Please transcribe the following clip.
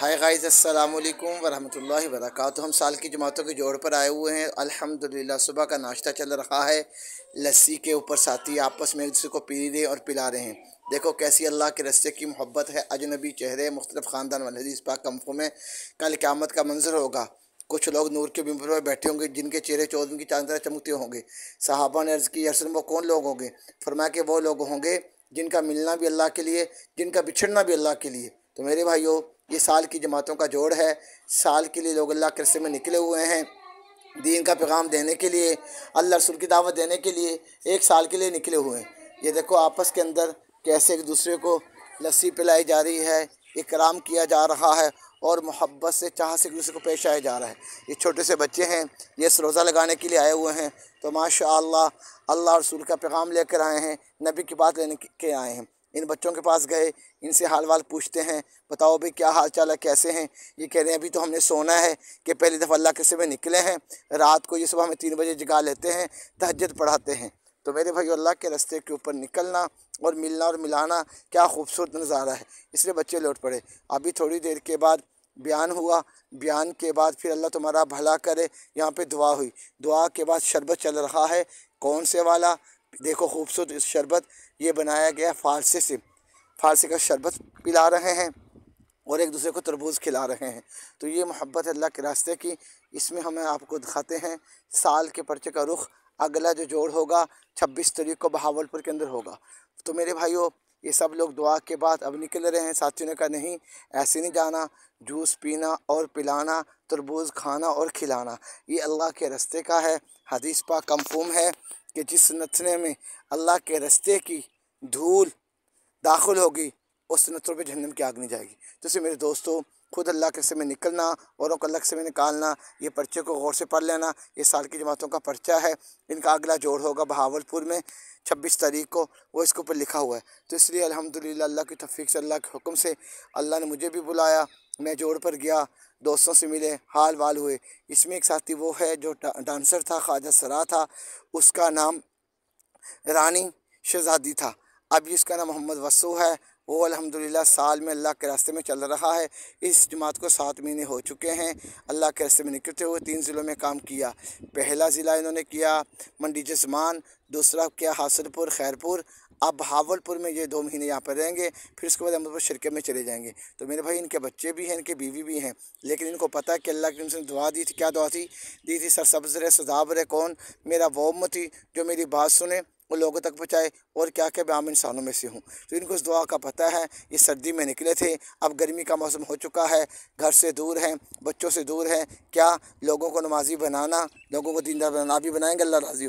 Hi guys, अस्सलाम वालेकुम वरहमतुल्लाहि वबरकातुहू। हम साल की जमातों के जोड़ पर आए हुए हैं। अल्हम्दुलिल्लाह सुबह का नाश्ता चल रहा है। लस्सी के ऊपर साथी आपस में एक दूसरे को पी रहे और पिला रहे हैं। देखो कैसी अल्लाह के रस्ते की मोहब्बत है। अजनबी चेहरे, मुख्तलिफ ख़ानदान वाले हदीस पाक कमफों में कल क़यामत का मंजर होगा। कुछ लोग नूर के मिंबर पर बैठे होंगे जिनके चेहरे चौदह की चांद तरह चमकते होंगे। सहाबा ने अर्ज़ की, या रसूल अल्लाह, वो कौन लोग होंगे? फरमाया कि वो लोग होंगे जिनका मिलना भी अल्लाह के लिए, जिनका बिछड़ना भी अल्लाह के लिए। तो मेरे भाइयों, ये साल की जमातों का जोड़ है। साल के लिए लोग अल्लाह के रस्ते में निकले हुए हैं, दीन का पैगाम देने के लिए, अल्लाह रसूल की दावत देने के लिए एक साल के लिए निकले हुए हैं। ये देखो आपस के अंदर कैसे एक दूसरे को लस्सी पिलाई जा रही है, इकराम किया जा रहा है और मोहब्बत से, चाह से एक दूसरे को पेश आया जा रहा है। ये छोटे से बच्चे हैं, ये इस रोज़ा लगाने के लिए आए हुए हैं। तो माशाअल्लाह अल्लाह रसूल का पैगाम लेकर आए हैं, नबी की बात लेने के आए हैं। इन बच्चों के पास गए, इनसे हाल वाल पूछते हैं, बताओ भाई क्या हाल चाल है, कैसे हैं? ये कह रहे हैं अभी तो हमने सोना है कि पहली दफ़ा अल्लाह के में निकले हैं। रात को ये सुबह हमें 3 बजे जगा लेते हैं, तहज्जुद पढ़ाते हैं। तो मेरे भाई, अल्लाह के रास्ते के ऊपर निकलना और मिलना और मिलाना क्या खूबसूरत नज़ारा है। इसलिए बच्चे लौट पड़े। अभी थोड़ी देर के बाद बयान हुआ, बयान के बाद फिर अल्लाह तुम्हारा भला करे, यहाँ पे दुआ हुई, दुआ के बाद शरबत चल रहा है। कौन से वाला? देखो खूबसूरत शरबत ये बनाया गया फ़ारसी से, फ़ारसी का शरबत पिला रहे हैं और एक दूसरे को तरबूज खिला रहे हैं। तो ये मोहब्बत अल्लाह के रास्ते की। इसमें हमें आपको दिखाते हैं साल के पर्चे का रुख। अगला जो जोड़ होगा 26 तारीख को बहावलपुर के अंदर होगा। तो मेरे भाइयों, ये सब लोग दुआ के बाद अब निकल रहे हैं। साथियों ने कहा नहीं, ऐसे नहीं जाना, जूस पीना और पिलाना, तरबूज खाना और खिलाना, ये अल्लाह के रास्ते का है। हदीस पाक मफ़हूम है कि जिस नथने में अल्लाह के रास्ते की धूल दाखिल होगी उस नथनों पे जहन्नम की आग नहीं जाएगी। तो इसलिए मेरे दोस्तों, खुद अल्लाह के रास्ते में निकलना, औरों को अल्लाह के रास्ते में निकालना, ये पर्चे को गौर से पढ़ लेना। ये साल की जमातों का पर्चा है। इनका अगला जोड़ होगा बहावलपुर में 26 तारीख को, वो इसके ऊपर लिखा हुआ है। तो इसलिए अल्हम्दुलिल्लाह अल्लाह की तौफीक से, अल्लाह के हुक्म से अल्लाह ने मुझे भी बुलाया। मैं जोड़ पर गया, दोस्तों से मिले, हाल वाल हुए। इसमें एक साथी वो है जो डांसर था, ख्वाजा सरा था, उसका नाम रानी शहज़ादी था। अब इसका नाम मोहम्मद वसू है। वो अल्हम्दुलिल्लाह साल में अल्लाह के रास्ते में चल रहा है। इस जमात को 7 महीने हो चुके हैं अल्लाह के रास्ते में निकलते हुए। 3 ज़िलों में काम किया। पहला ज़िला इन्होंने किया मंडी जज़मान, दूसरा किया हासिलपुर, खैरपुर। अब बहावलपुर में ये 2 महीने यहाँ पर रहेंगे, फिर उसके बाद अहमदपुर शरके में चले जाएंगे। तो मेरे भाई, इनके बच्चे भी हैं, इनके बीवी भी हैं, लेकिन इनको पता है कि अल्लाह की उनसे दुआ दी थी। क्या दुआ थी? दी थी सरसब्ज़ रहे, सदाब रहे। कौन? मेरा वो उम्मती जो मेरी बात सुने, वो लोगों तक पहुँचाए, और क्या क्या मैं आम इंसानों में से हूँ। तो इनको इस दुआ का पता है। ये सर्दी में निकले थे, अब गर्मी का मौसम हो चुका है, घर से दूर हैं, बच्चों से दूर हैं। क्या लोगों को नमाजी बनाना, लोगों को दीनदार बनाना भी बनाएंगे, अल्लाह राज़ी